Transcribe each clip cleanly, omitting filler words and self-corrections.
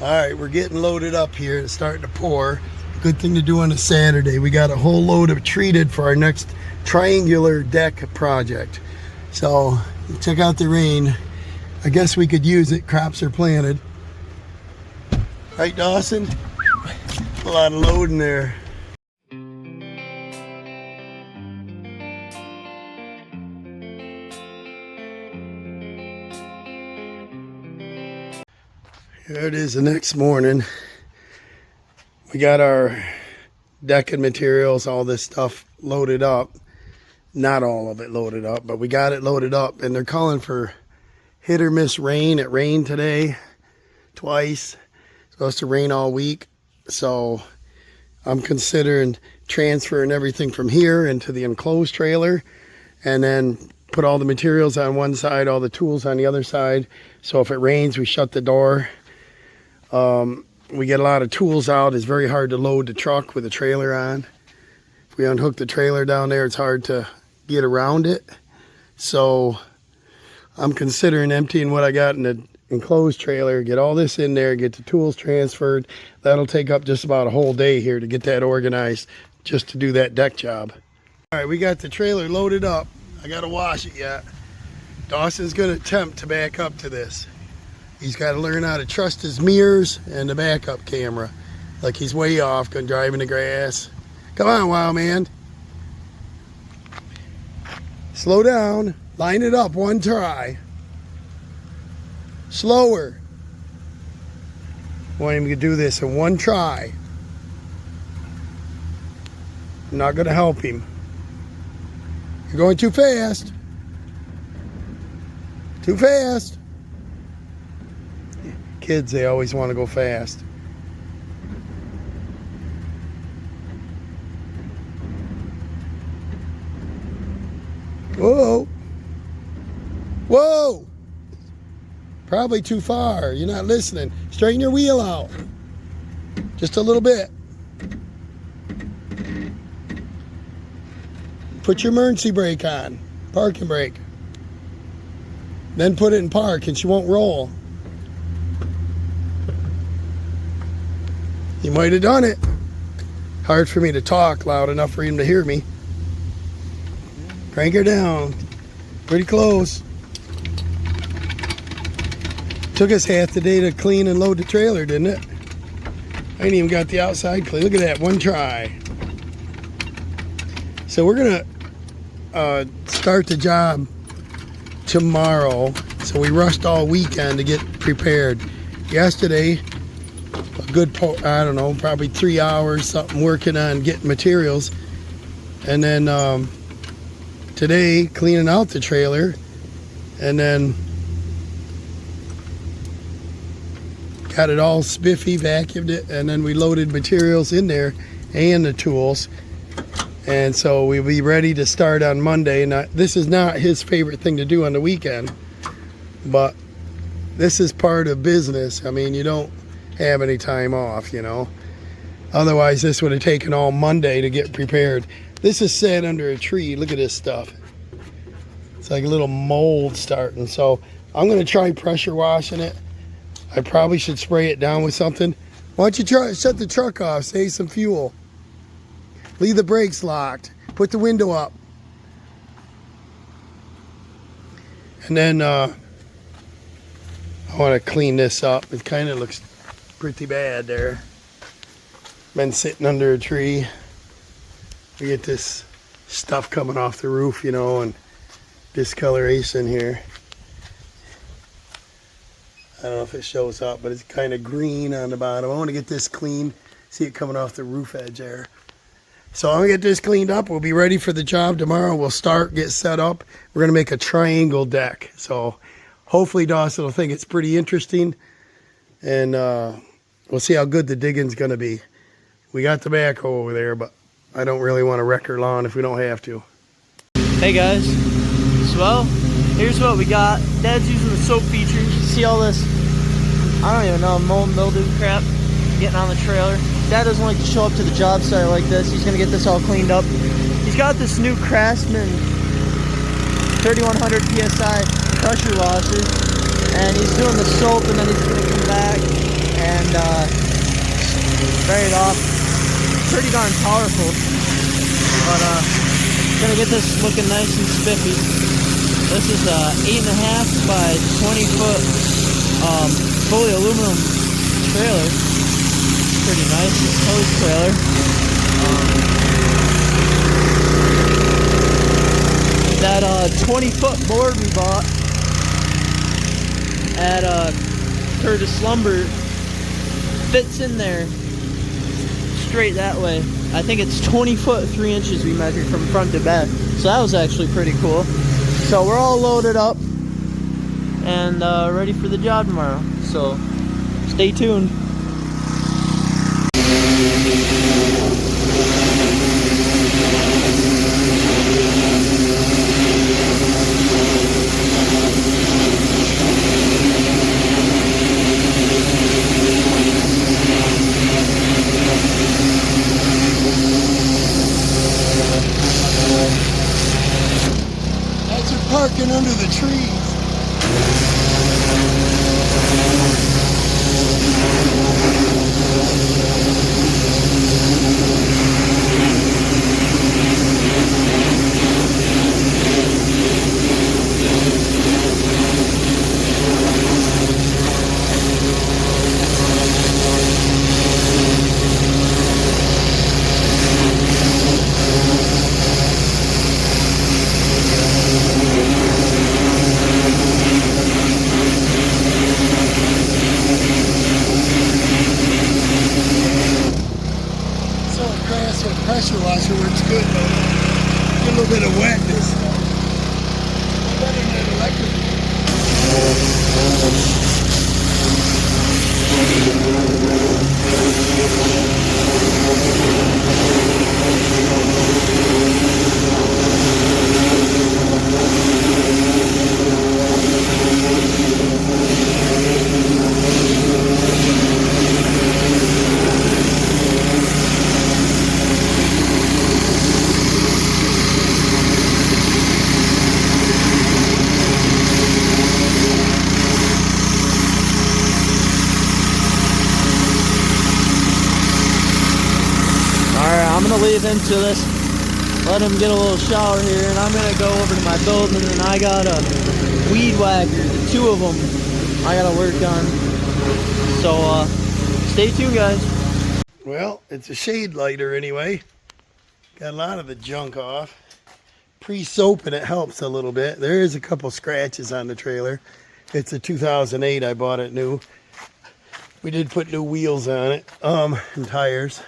All right, we're getting loaded up here. It's starting to pour. Good thing to do on a Saturday. We got a whole load of treated for our next triangular deck project. So check out the rain. I guess we could use it. Crops are planted. Right, Dawson? A lot of load in there. Here it is the next morning. We got our decking materials, all this stuff loaded up. Not all of it loaded up, but we got it loaded up. And they're calling for hit or miss rain. It rained today twice. It's supposed to rain all week. So I'm considering transferring everything from here into the enclosed trailer and then put all the materials on one side, all the tools on the other side. So if it rains, we shut the door. We get a lot of tools out. It's very hard to load the truck with the trailer on. If we unhook the trailer down there, it's hard to get around it. So I'm considering emptying what I got in the enclosed trailer, get all this in there, get the tools transferred. That'll take up just about a whole day here to get that organized just to do that deck job. All right, we got the trailer loaded up. I gotta wash it yet. Dawson's gonna attempt to back up to this. He's got to learn how to trust his mirrors and the backup camera. Like he's way off, going to drive in the grass. Come on, wild man. Slow down. Line it up one try. Slower. Want him to do this in one try. I'm not going to help him. You're going too fast. Too fast. Kids, they always want to go fast. Whoa. Whoa. Probably too far. You're not listening. Straighten your wheel out. Just a little bit. Put your emergency brake on. Parking brake. Then put it in park and she won't roll. You might have done it. Hard for me to talk loud enough for him to hear me. Crank her down. Pretty close. Took us half the day to clean and load the trailer, didn't it? I ain't even got the outside clean. Look at that, one try. So we're gonna start the job tomorrow. So we rushed all weekend to get prepared. Yesterday, a good, I don't know, probably 3 hours, something, working on getting materials. And then today, cleaning out the trailer. And then got it all spiffy, vacuumed it, and then we loaded materials in there and the tools. And so we'll be ready to start on Monday. And this is not his favorite thing to do on the weekend, but this is part of business. I mean, you don't have any time off, you know. Otherwise, this would have taken all Monday to get prepared. This is sat under a tree. Look at this stuff. It's like a little mold starting. So I'm going to try pressure washing it. I probably should spray it down with something. Why don't you try shut the truck off, save some fuel. Leave the brakes locked. Put the window up. And then I want to clean this up. It kind of looks pretty bad there. Been sitting under a tree. We get this stuff coming off the roof, you know, and discoloration here. I don't know if it shows up, but it's kind of green on the bottom. I want to get this clean. See it coming off the roof edge there. So I'm going to get this cleaned up. We'll be ready for the job tomorrow. We'll start, get set up. We're going to make a triangle deck. So hopefully Dawson will think it's pretty interesting. And we'll see how good the digging's going to be. We got the backhoe over there, but I don't really want to wreck her lawn if we don't have to. Hey guys, so here's what we got. Dad's using the soap feature. See all this, I don't even know, mold and mildew crap getting on the trailer. Dad doesn't like to show up to the job site like this. He's gonna get this all cleaned up. He's got this new Craftsman 3100 PSI pressure washer, and he's doing the soap, and then he's gonna come back and buried off. Pretty darn powerful. But gonna get this looking nice and spiffy. This is a 8.5 by 20 foot fully aluminum trailer. Pretty nice. It's a hose trailer. That 20 foot board we bought at Curtis Lumber fits in there straight that way. I think it's 20 foot 3 inches we measured from front to back. So that was actually pretty cool. So we're all loaded up and ready for the job tomorrow. So stay tuned. Parking under the trees. Pressure washer works good though. Get a little bit of wetness. Better than electric. I'm gonna leave into this, let him get a little shower here, and I'm gonna go over to my building, and I got a weed whacker, the 2 of them I gotta work on. So stay tuned, guys. Well, it's a shade lighter anyway. Got a lot of the junk off. Pre-soaping it helps a little bit. There is a couple scratches on the trailer. It's a 2008, I bought it new. We did put new wheels on it, and tires.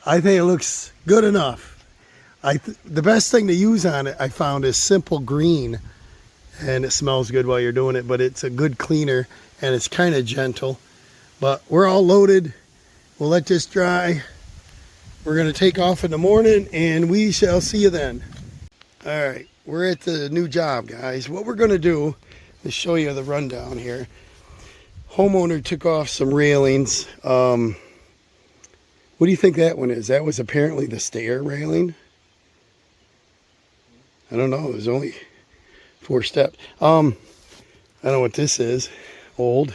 I think it looks good enough. The best thing to use on it, I found, is Simple Green, and it smells good while you're doing it, but it's a good cleaner, and it's kind of gentle. But we're all loaded. We'll let this dry. We're going to take off in the morning, and we shall see you then. All right, we're at the new job, guys. What we're going to do is show you the rundown here. Homeowner took off some railings. What do you think that one is? That was apparently the stair railing. I don't know. There's only 4 steps. I don't know what this is. Old.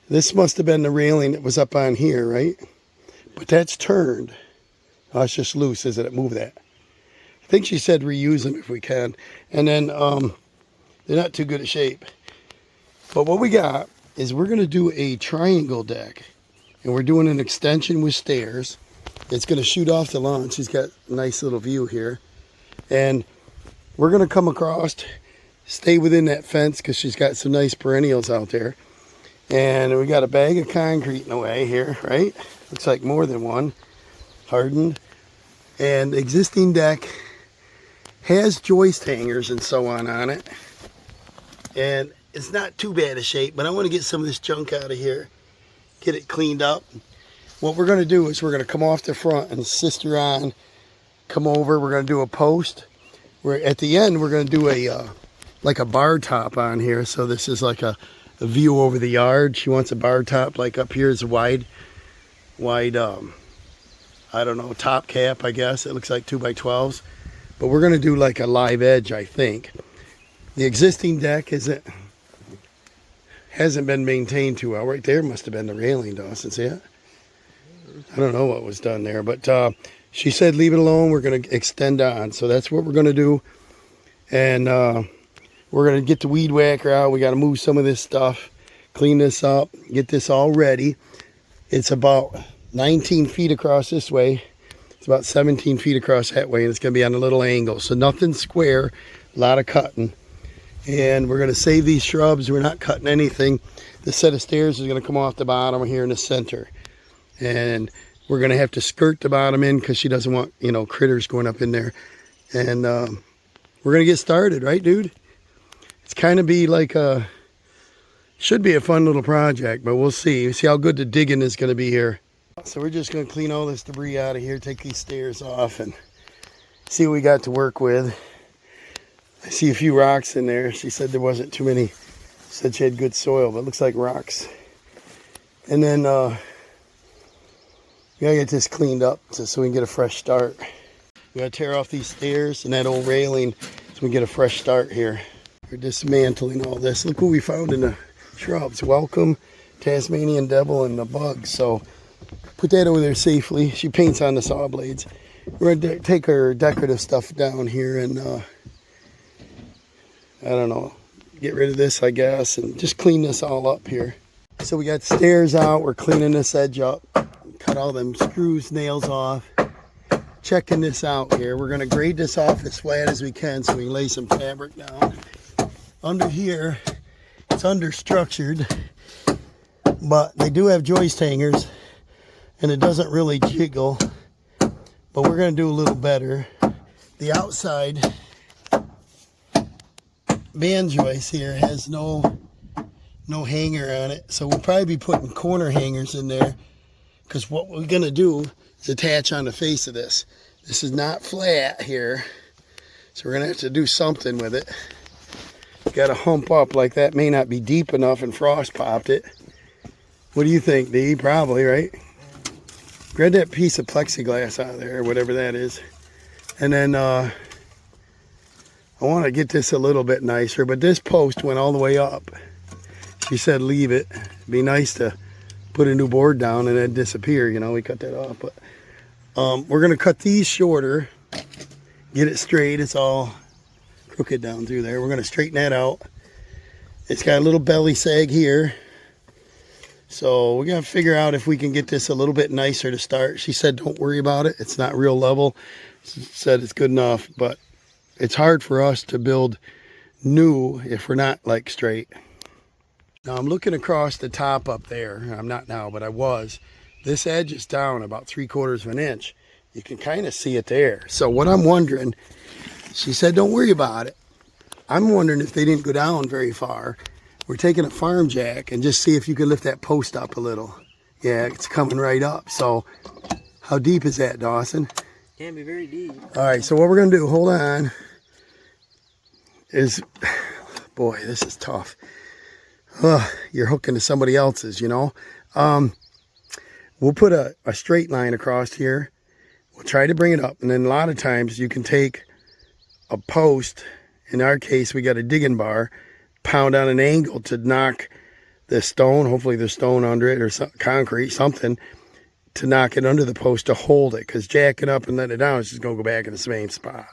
This must have been the railing that was up on here, right? But that's turned. Oh, it's just loose, isn't it? Move that. I think she said reuse them if we can. And then they're not too good a shape. But what we got is we're going to do a triangle deck. And we're doing an extension with stairs. It's going to shoot off the lawn. She's got a nice little view here. And we're going to come across, stay within that fence because she's got some nice perennials out there. And we got a bag of concrete in the way here, right? Looks like more than one. Hardened. And the existing deck has joist hangers and so on it. And it's not too bad a shape, but I want to get some of this junk out of here. Get it cleaned up. What we're going to do is we're going to come off the front and sister on, come over. We're going to do a post. At the end, we're going to do a like a bar top on here. So this is like a view over the yard. She wants a bar top. Like up here is a wide, I don't know, top cap, I guess. It looks like 2x12s. But we're going to do like a live edge, I think. The existing deck hasn't been maintained too well. Right there must have been the railing, Dawson. See it? I don't know what was done there, but she said leave it alone. We're going to extend on. So that's what we're going to do. And we're going to get the weed whacker out. We got to move some of this stuff, clean this up, get this all ready. It's about 19 feet across this way. It's about 17 feet across that way, and it's going to be on a little angle. So nothing square, a lot of cutting. And we're going to save these shrubs. We're not cutting anything. This set of stairs is going to come off the bottom here in the center. And we're going to have to skirt the bottom in because she doesn't want, you know, critters going up in there. And we're going to get started, right, dude? It's kind of be like a, should be a fun little project, but we'll see. See how good the digging is going to be here. So we're just going to clean all this debris out of here, take these stairs off, and see what we got to work with. I see a few rocks in there. She said there wasn't too many. Said she had good soil, but it looks like rocks. And then we gotta get this cleaned up so we can get a fresh start. We gotta tear off these stairs and that old railing so we can get a fresh start here. We're dismantling all this. Look what we found in the shrubs. Welcome, Tasmanian devil, and the bugs. So put that over there safely. She paints on the saw blades. We're gonna take her decorative stuff down here and I don't know, get rid of this, I guess, and just clean this all up here. So we got stairs out. We're cleaning this edge up. Cut all them screws, nails off. Checking this out here. We're going to grade this off as flat as we can so we can lay some fabric down. Under here, it's understructured, but they do have joist hangers, and it doesn't really jiggle, but we're going to do a little better. The outside band joist here has no hanger on it, so we'll probably be putting corner hangers in there, because what we're going to do is attach on the face of this. This is not flat here, so we're going to have to do something with it. Got to hump up like that. May not be deep enough and frost popped it. What do you think, Dee? Probably, right? Grab that piece of plexiglass out of there, or whatever that is. And then I want to get this a little bit nicer, but this post went all the way up. She said leave it. It'd be nice to put a new board down and then disappear, you know, we cut that off. But we're going to cut these shorter, get it straight. It's all crooked down through there. We're going to straighten that out. It's got a little belly sag here. So we're going to figure out if we can get this a little bit nicer to start. She said don't worry about it. It's not real level. She said it's good enough, but it's hard for us to build new if we're not like straight. Now I'm looking across the top up there. I'm not now, but I was. This edge is down about 3/4 of an inch. You can kind of see it there. So what I'm wondering, she said don't worry about it. I'm wondering if they didn't go down very far. We're taking a farm jack and just see if you can lift that post up a little. Yeah, it's coming right up. So how deep is that, Dawson? Can be very deep. All right, so what we're going to do, hold on, is, boy, this is tough. You're hooking to somebody else's, you know. We'll put a straight line across here. We'll try to bring it up. And then a lot of times you can take a post. In our case, we got a digging bar. Pound on an angle to knock the stone. Hopefully there's stone under it or some, concrete, something. To knock it under the post to hold it. Because jacking up and letting it down is just going to go back in the same spot.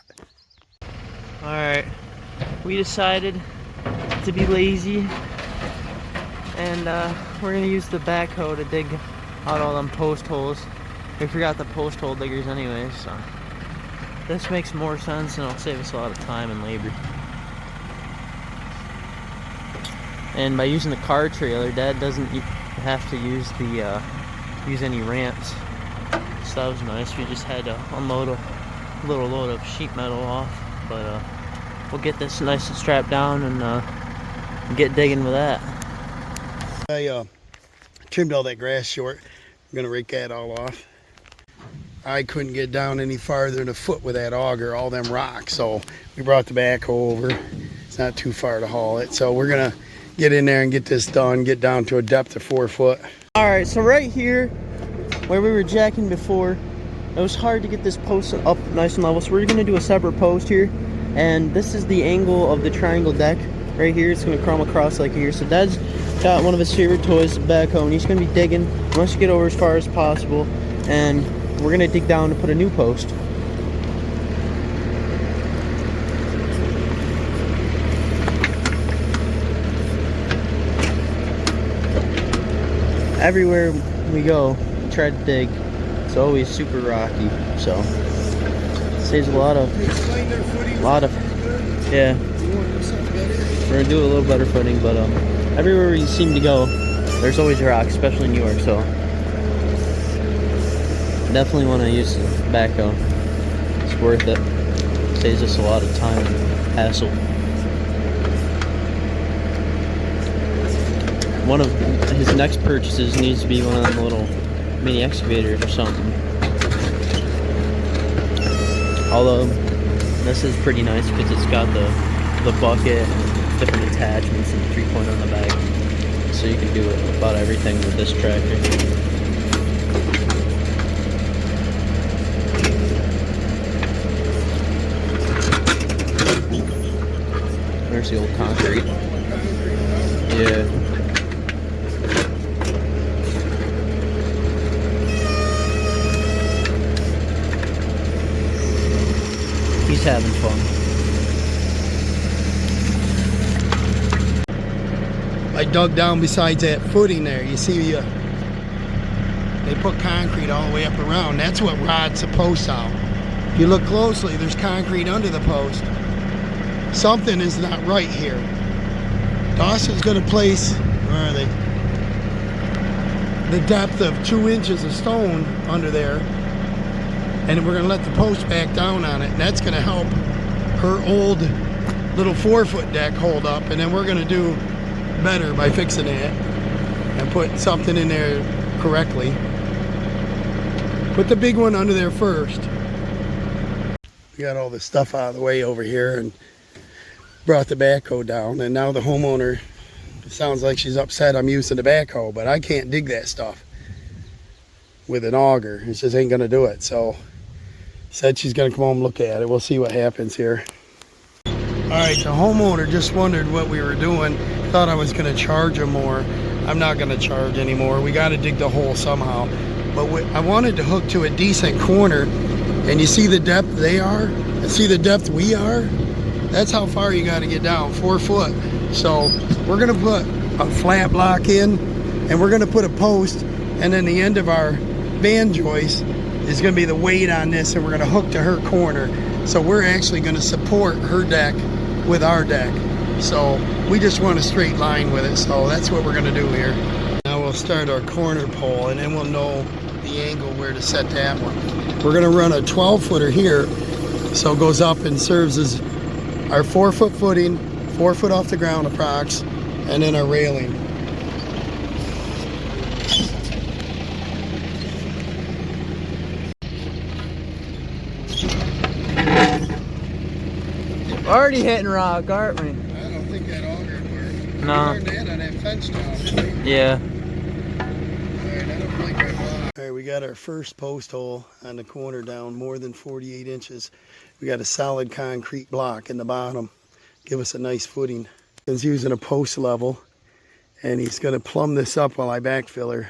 Alright. We decided to be lazy. And we're going to use the backhoe to dig out all them post holes. We forgot the post hole diggers anyways, so this makes more sense and it'll save us a lot of time and labor. And by using the car trailer, Dad doesn't have to use the use any ramps. So that was nice. We just had to unload a little load of sheet metal off, but we'll get this nice and strapped down and get digging with that. I trimmed all that grass short. I'm going to rake that all off. I couldn't get down any farther than a foot with that auger, all them rocks. So we brought the backhoe over. It's not too far to haul it. So we're going to get in there and get this done, get down to a depth of 4 foot. All right, so right here where we were jacking before, it was hard to get this post up nice and level. So we're going to do a separate post here. And this is the angle of the triangle deck right here. It's going to come across like here. So Dad's got one of his favorite toys, the backhoe, and he's gonna be digging. He wants to get over as far as possible, and we're gonna dig down to put a new post. Everywhere we go, try to dig. It's always super rocky, so saves a lot of, yeah. We're gonna do a little better footing, but everywhere we seem to go, there's always rock, especially in New York. So definitely want to use the backhoe. It's worth it. Saves us a lot of time and hassle. One of his next purchases needs to be one of them little mini excavators or something. Although this is pretty nice because it's got the bucket and different attachments and 3-point on the back, so you can do about everything with this tractor. There's the old concrete. Yeah. He's having fun. I dug down besides that footing there. You see, they put concrete all the way up around. That's what rods the posts out. If you look closely, there's concrete under the post. Something is not right here. Dawson's going to place, where are they? The depth of 2 inches of stone under there. And we're going to let the post back down on it. And that's going to help her old little 4-foot deck hold up. And then we're going to do better by fixing it and put something in there correctly. Put the big one under there first. We got all the stuff out of the way over here and brought the backhoe down, and now the homeowner, it sounds like she's upset I'm using the backhoe, but I can't dig that stuff with an auger. It just ain't gonna do it. So said she's gonna come home and look at it. We'll see what happens here. All right, the homeowner just wondered what we were doing. Thought I was gonna charge him more. I'm not gonna charge anymore. We gotta dig the hole somehow. But I wanted to hook to a decent corner, and you see the depth they are, and see the depth we are? That's how far you gotta get down, 4 foot. So we're gonna put a flat block in, and we're gonna put a post, and then the end of our van joist is gonna be the weight on this, and we're gonna hook to her corner. So we're actually gonna support her deck with our deck. So we just want a straight line with it. So that's what we're gonna do here. Now we'll start our corner pole, and then we'll know the angle where to set that one. We're gonna run a 12-footer here, so it goes up and serves as our 4-foot footing, 4 foot off the ground approx, and then our railing. Already hitting rock, aren't we? I don't think that auger would work. No. We learned that on that fence job. Yeah. Alright, I don't like our block. Alright, we got our first post hole on the corner down more than 48 inches. We got a solid concrete block in the bottom. Give us a nice footing. He's using a post level, and he's going to plumb this up while I backfill her.